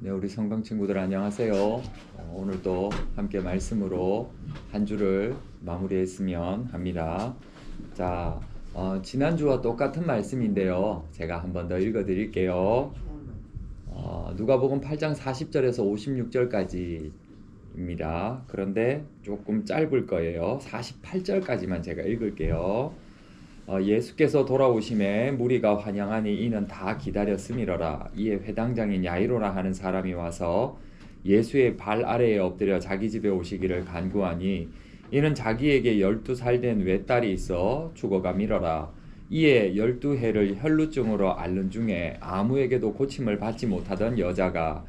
네, 우리 성경 친구들 안녕하세요. 오늘도 함께 말씀으로 한 주를 마무리했으면 합니다. 자, 지난주와 똑같은 말씀인데요. 제가 한 번 더 읽어 드릴게요. 누가복음 8장 40절에서 56절까지입니다. 그런데 조금 짧을 거예요. 48절까지만 제가 읽을게요. 예수께서 돌아오심에 무리가 환영하니 이는 다 기다렸음이러라. 이에 회당장인 야이로라 하는 사람이 와서 예수의 발 아래에 엎드려 자기 집에 오시기를 간구하니 이는 자기에게 12살 된 외딸이 있어 죽어가미러라. 이에 12해를 혈루증으로 앓는 중에 아무에게도 고침을 받지 못하던 여자가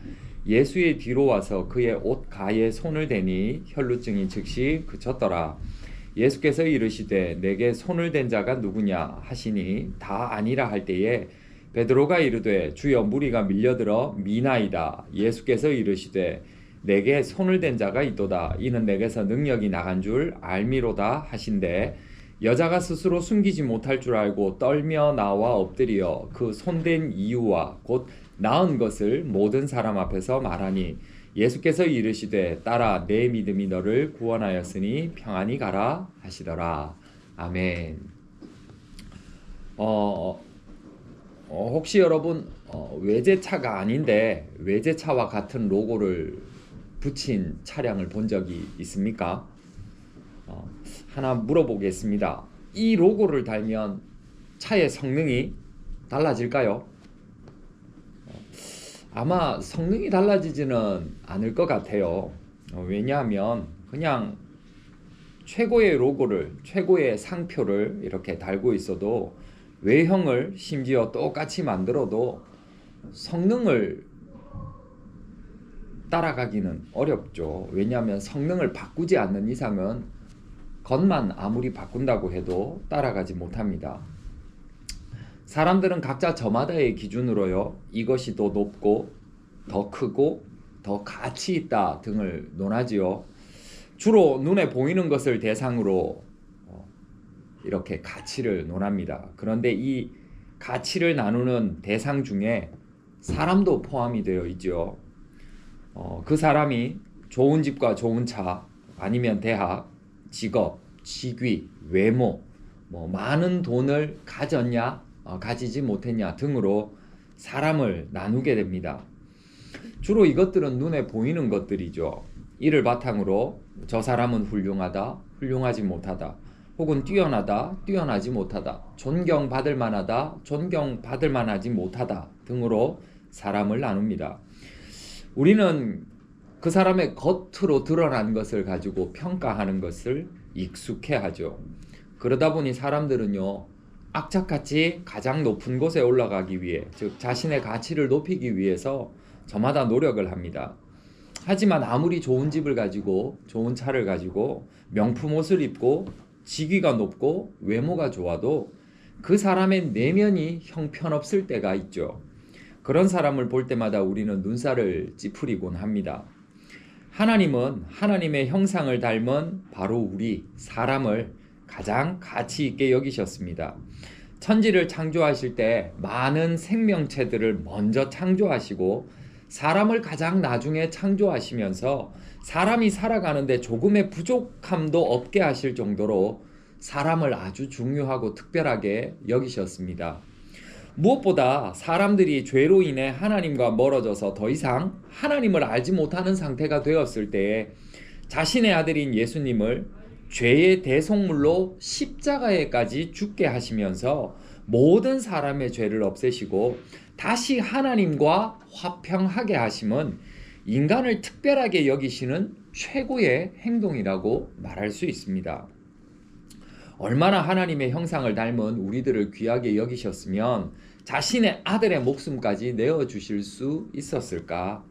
예수의 뒤로 와서 그의 옷 가에 손을 대니 혈루증이 즉시 그쳤더라. 예수께서 이르시되 내게 손을 댄 자가 누구냐 하시니 다 아니라 할 때에 베드로가 이르되 주여 무리가 밀려들어 미나이다. 예수께서 이르시되 내게 손을 댄 자가 있도다. 이는 내게서 능력이 나간 줄 알미로다 하신대 여자가 스스로 숨기지 못할 줄 알고 떨며 나와 엎드려 그 손댄 이유와 곧 나은 것을 모든 사람 앞에서 말하니 예수께서 이르시되 딸아 내 믿음이 너를 구원하였으니 평안히 가라 하시더라. 아멘. 혹시 여러분 외제차가 아닌데 외제차와 같은 로고를 붙인 차량을 본 적이 있습니까? 하나 물어보겠습니다. 이 로고를 달면 차의 성능이 달라질까요? 아마 성능이 달라지지는 않을 것 같아요. 왜냐하면 그냥 최고의 로고를, 최고의 상표를 이렇게 달고 있어도 외형을 심지어 똑같이 만들어도 성능을 따라가기는 어렵죠. 왜냐하면 성능을 바꾸지 않는 이상은 겉만 아무리 바꾼다고 해도 따라가지 못합니다. 사람들은 각자 저마다의 기준으로요, 이것이 더 높고 더 크고 더 가치 있다 등을 논하지요. 주로 눈에 보이는 것을 대상으로 이렇게 가치를 논합니다. 그런데 이 가치를 나누는 대상 중에 사람도 포함이 되어 있죠. 그 사람이 좋은 집과 좋은 차, 아니면 대학, 직업, 직위, 외모, 많은 돈을 가졌냐, 가지지 못했냐 등으로 사람을 나누게 됩니다. 주로 이것들은 눈에 보이는 것들이죠. 이를 바탕으로 저 사람은 훌륭하다, 훌륭하지 못하다, 혹은 뛰어나다, 뛰어나지 못하다, 존경받을 만하다, 존경받을 만하지 못하다 등으로 사람을 나눕니다. 우리는 그 사람의 겉으로 드러난 것을 가지고 평가하는 것을 익숙해하죠. 그러다 보니 사람들은요, 악착같이 가장 높은 곳에 올라가기 위해, 즉 자신의 가치를 높이기 위해서 저마다 노력을 합니다. 하지만 아무리 좋은 집을 가지고 좋은 차를 가지고 명품 옷을 입고 직위가 높고 외모가 좋아도 그 사람의 내면이 형편없을 때가 있죠. 그런 사람을 볼 때마다 우리는 눈살을 찌푸리곤 합니다. 하나님은 하나님의 형상을 닮은 바로 우리 사람을 가장 가치 있게 여기셨습니다. 천지를 창조하실 때 많은 생명체들을 먼저 창조하시고 사람을 가장 나중에 창조하시면서 사람이 살아가는데 조금의 부족함도 없게 하실 정도로 사람을 아주 중요하고 특별하게 여기셨습니다. 무엇보다 사람들이 죄로 인해 하나님과 멀어져서 더 이상 하나님을 알지 못하는 상태가 되었을 때에 자신의 아들인 예수님을 죄의 대속물로 십자가에까지 죽게 하시면서 모든 사람의 죄를 없애시고 다시 하나님과 화평하게 하심은 인간을 특별하게 여기시는 최고의 행동이라고 말할 수 있습니다. 얼마나 하나님의 형상을 닮은 우리들을 귀하게 여기셨으면 자신의 아들의 목숨까지 내어주실 수 있었을까?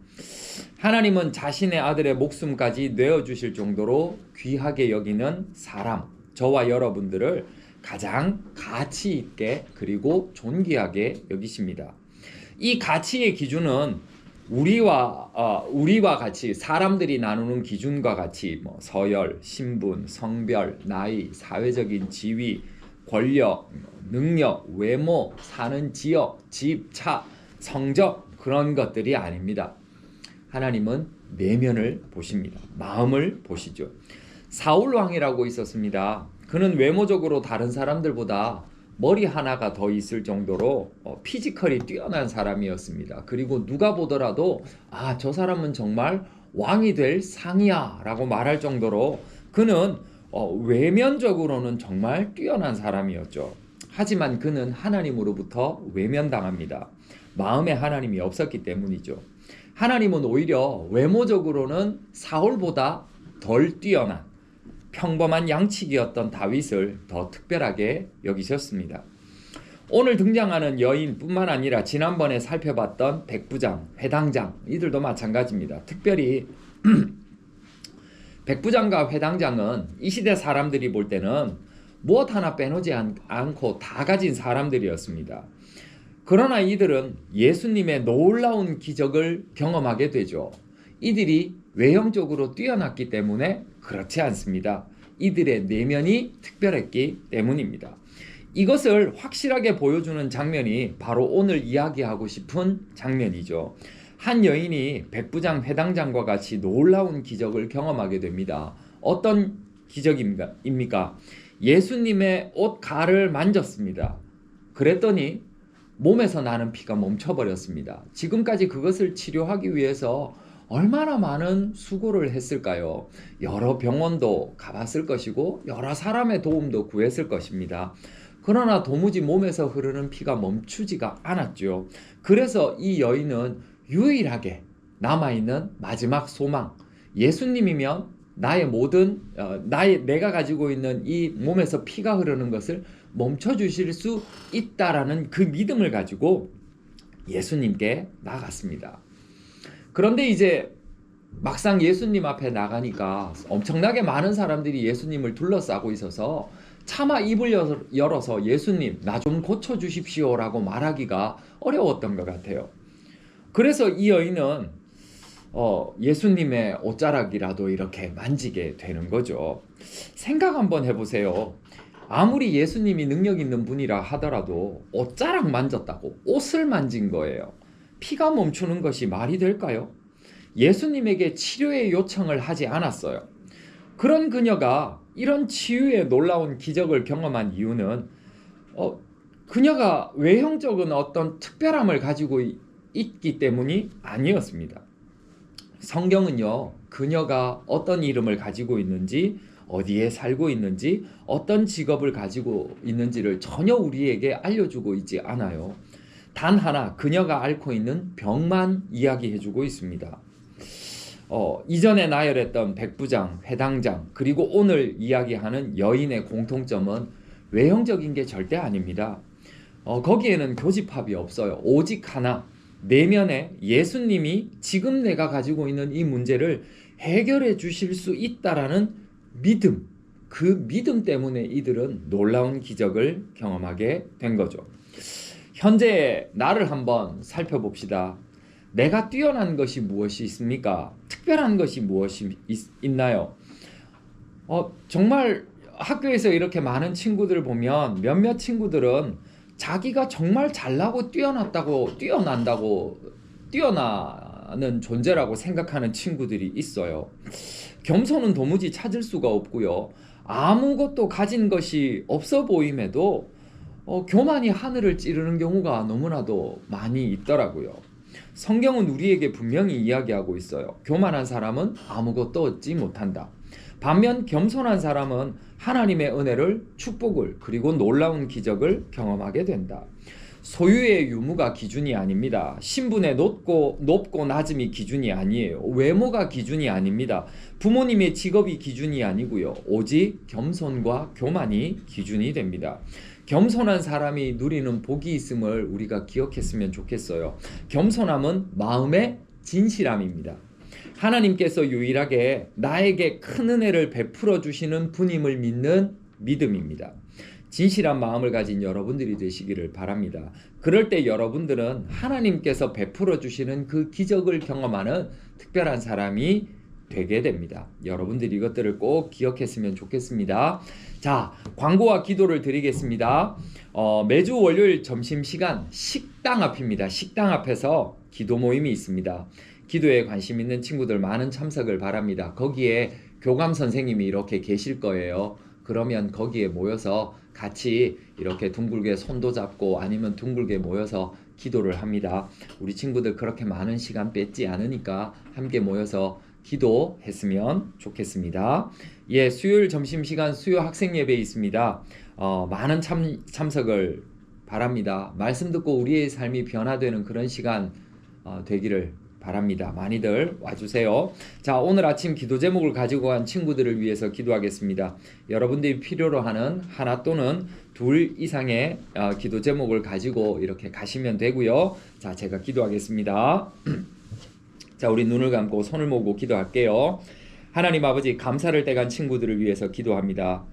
하나님은 자신의 아들의 목숨까지 내어주실 정도로 귀하게 여기는 사람, 저와 여러분들을 가장 가치 있게 그리고 존귀하게 여기십니다. 이 가치의 기준은 우리와 같이 사람들이 나누는 기준과 같이 서열, 신분, 성별, 나이, 사회적인 지위, 권력, 능력, 외모, 사는 지역, 집, 차, 성적 그런 것들이 아닙니다. 하나님은 내면을 보십니다. 마음을 보시죠. 사울 왕이라고 있었습니다. 그는 외모적으로 다른 사람들보다 머리 하나가 더 있을 정도로 피지컬이 뛰어난 사람이었습니다. 그리고 누가 보더라도 저 사람은 정말 왕이 될 상이야 라고 말할 정도로 그는 외면적으로는 정말 뛰어난 사람이었죠. 하지만 그는 하나님으로부터 외면당합니다. 마음에 하나님이 없었기 때문이죠. 하나님은 오히려 외모적으로는 사울보다 덜 뛰어난 평범한 양치기였던 다윗을 더 특별하게 여기셨습니다. 오늘 등장하는 여인뿐만 아니라 지난번에 살펴봤던 백부장, 회당장 이들도 마찬가지입니다. 특별히 백부장과 회당장은 이 시대 사람들이 볼 때는 무엇 하나 빼놓지 않고 다 가진 사람들이었습니다. 그러나 이들은 예수님의 놀라운 기적을 경험하게 되죠. 이들이 외형적으로 뛰어났기 때문에 그렇지 않습니다. 이들의 내면이 특별했기 때문입니다. 이것을 확실하게 보여주는 장면이 바로 오늘 이야기하고 싶은 장면이죠. 한 여인이 백부장 회당장과 같이 놀라운 기적을 경험하게 됩니다. 어떤 기적입니까? 예수님의 옷 가를 만졌습니다. 그랬더니 몸에서 나는 피가 멈춰버렸습니다. 지금까지 그것을 치료하기 위해서 얼마나 많은 수고를 했을까요? 여러 병원도 가봤을 것이고 여러 사람의 도움도 구했을 것입니다. 그러나 도무지 몸에서 흐르는 피가 멈추지가 않았죠. 그래서 이 여인은 유일하게 남아있는 마지막 소망, 예수님이면 나의 모든 내가 가지고 있는 이 몸에서 피가 흐르는 것을 멈춰주실 수 있다라는 그 믿음을 가지고 예수님께 나갔습니다. 그런데 이제 막상 예수님 앞에 나가니까 엄청나게 많은 사람들이 예수님을 둘러싸고 있어서 차마 입을 열어서 예수님 나 좀 고쳐주십시오 라고 말하기가 어려웠던 것 같아요. 그래서 이 여인은 예수님의 옷자락이라도 이렇게 만지게 되는 거죠. 생각 한번 해보세요. 아무리 예수님이 능력 있는 분이라 하더라도 옷자락 만졌다고 옷을 만진 거예요. 피가 멈추는 것이 말이 될까요? 예수님에게 치료의 요청을 하지 않았어요. 그런 그녀가 이런 치유의 놀라운 기적을 경험한 이유는 그녀가 외형적인 어떤 특별함을 가지고 있기 때문이 아니었습니다. 성경은요, 그녀가 어떤 이름을 가지고 있는지, 어디에 살고 있는지, 어떤 직업을 가지고 있는지를 전혀 우리에게 알려주고 있지 않아요. 단 하나 그녀가 앓고 있는 병만 이야기해주고 있습니다. 이전에 나열했던 백부장, 회당장, 그리고 오늘 이야기하는 여인의 공통점은 외형적인 게 절대 아닙니다. 거기에는 교집합이 없어요. 오직 하나, 내면에 예수님이 지금 내가 가지고 있는 이 문제를 해결해 주실 수 있다라는 믿음, 그 믿음 때문에 이들은 놀라운 기적을 경험하게 된 거죠. 현재 나를 한번 살펴봅시다. 내가 뛰어난 것이 무엇이 있습니까? 특별한 것이 무엇이 있나요? 정말 학교에서 이렇게 많은 친구들 보면 몇몇 친구들은 자기가 정말 잘나고 뛰어나는 존재라고 생각하는 친구들이 있어요. 겸손은 도무지 찾을 수가 없고요. 아무것도 가진 것이 없어 보임에도 교만이 하늘을 찌르는 경우가 너무나도 많이 있더라고요. 성경은 우리에게 분명히 이야기하고 있어요. 교만한 사람은 아무것도 얻지 못한다. 반면 겸손한 사람은 하나님의 은혜를, 축복을, 그리고 놀라운 기적을 경험하게 된다. 소유의 유무가 기준이 아닙니다. 신분의 높고 낮음이 기준이 아니에요. 외모가 기준이 아닙니다. 부모님의 직업이 기준이 아니고요. 오직 겸손과 교만이 기준이 됩니다. 겸손한 사람이 누리는 복이 있음을 우리가 기억했으면 좋겠어요. 겸손함은 마음의 진실함입니다. 하나님께서 유일하게 나에게 큰 은혜를 베풀어 주시는 분임을 믿는 믿음입니다. 진실한 마음을 가진 여러분들이 되시기를 바랍니다. 그럴 때 여러분들은 하나님께서 베풀어 주시는 그 기적을 경험하는 특별한 사람이 되게 됩니다. 여러분들이 이것들을 꼭 기억했으면 좋겠습니다. 자, 광고와 기도를 드리겠습니다. 매주 월요일 점심시간 식당 앞입니다. 식당 앞에서 기도 모임이 있습니다. 기도에 관심 있는 친구들 많은 참석을 바랍니다. 거기에 교감 선생님이 이렇게 계실 거예요. 그러면 거기에 모여서 같이 이렇게 둥글게 손도 잡고 아니면 둥글게 모여서 기도를 합니다. 우리 친구들 그렇게 많은 시간 뺏지 않으니까 함께 모여서 기도했으면 좋겠습니다. 예, 수요일 점심시간 수요 학생 예배 있습니다. 많은 참석을 바랍니다. 말씀 듣고 우리의 삶이 변화되는 그런 시간 되기를 바랍니다. 많이들 와주세요. 자, 오늘 아침 기도 제목을 가지고 간 친구들을 위해서 기도하겠습니다. 여러분들이 필요로 하는 하나 또는 둘 이상의 기도 제목을 가지고 이렇게 가시면 되고요. 자, 제가 기도하겠습니다. 자, 우리 눈을 감고 손을 모으고 기도할게요. 하나님 아버지, 감사를 떼간 친구들을 위해서 기도합니다.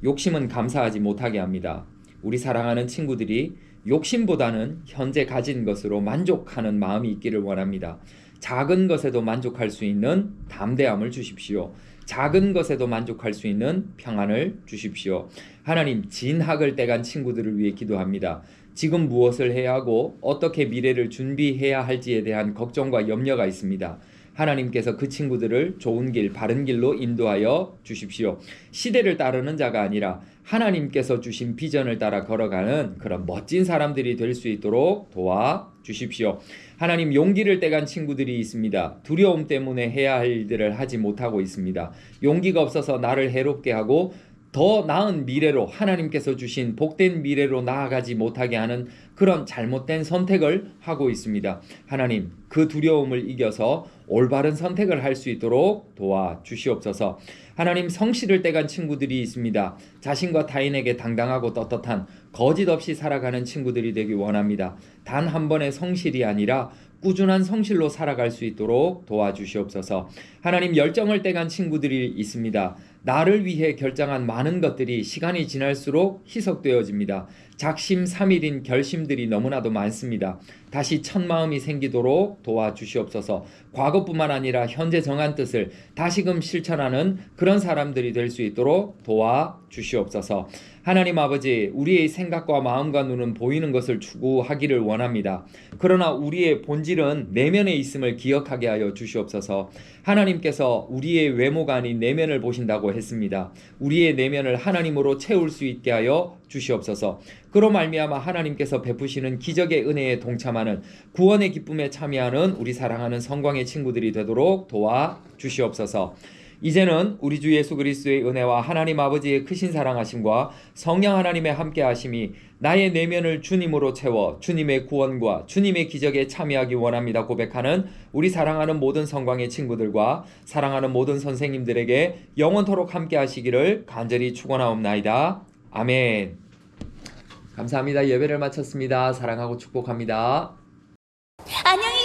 욕심은 감사하지 못하게 합니다. 우리 사랑하는 친구들이 욕심보다는 현재 가진 것으로 만족하는 마음이 있기를 원합니다. 작은 것에도 만족할 수 있는 담대함을 주십시오. 작은 것에도 만족할 수 있는 평안을 주십시오. 하나님, 진학을 떼간 친구들을 위해 기도합니다. 지금 무엇을 해야 하고 어떻게 미래를 준비해야 할지에 대한 걱정과 염려가 있습니다. 하나님께서 그 친구들을 좋은 길, 바른 길로 인도하여 주십시오. 시대를 따르는 자가 아니라 하나님께서 주신 비전을 따라 걸어가는 그런 멋진 사람들이 될 수 있도록 도와주십시오. 하나님, 용기를 떼간 친구들이 있습니다. 두려움 때문에 해야 할 일들을 하지 못하고 있습니다. 용기가 없어서 나를 해롭게 하고 더 나은 미래로, 하나님께서 주신 복된 미래로 나아가지 못하게 하는 그런 잘못된 선택을 하고 있습니다. 하나님, 그 두려움을 이겨서 올바른 선택을 할 수 있도록 도와주시옵소서. 하나님, 성실을 떼간 친구들이 있습니다. 자신과 타인에게 당당하고 떳떳한 거짓 없이 살아가는 친구들이 되기 원합니다. 단 한 번의 성실이 아니라 꾸준한 성실로 살아갈 수 있도록 도와주시옵소서. 하나님, 열정을 떼간 친구들이 있습니다. 나를 위해 결정한 많은 것들이 시간이 지날수록 희석되어집니다. 작심삼일인 결심들이 너무나도 많습니다. 다시 첫 마음이 생기도록 도와주시옵소서. 과거뿐만 아니라 현재 정한 뜻을 다시금 실천하는 그런 사람들이 될 수 있도록 도와주시옵소서. 하나님 아버지, 우리의 생각과 마음과 눈은 보이는 것을 추구하기를 원합니다. 그러나 우리의 본질은 내면에 있음을 기억하게 하여 주시옵소서. 하나님께서 우리의 외모가 아닌 내면을 보신다고 했습니다. 우리의 내면을 하나님으로 채울 수 있게 하여 주시옵소서. 그로 말미암아 하나님께서 베푸시는 기적의 은혜에 동참하는, 구원의 기쁨에 참여하는 우리 사랑하는 성광의 친구들이 되도록 도와주시옵소서. 이제는 우리 주 예수 그리스도의 은혜와 하나님 아버지의 크신 사랑하심과 성령 하나님의 함께하심이 나의 내면을 주님으로 채워 주님의 구원과 주님의 기적에 참여하기 원합니다 고백하는 우리 사랑하는 모든 성광의 친구들과 사랑하는 모든 선생님들에게 영원토록 함께하시기를 간절히 축원하옵나이다. 아멘. 감사합니다. 예배를 마쳤습니다. 사랑하고 축복합니다. 안녕히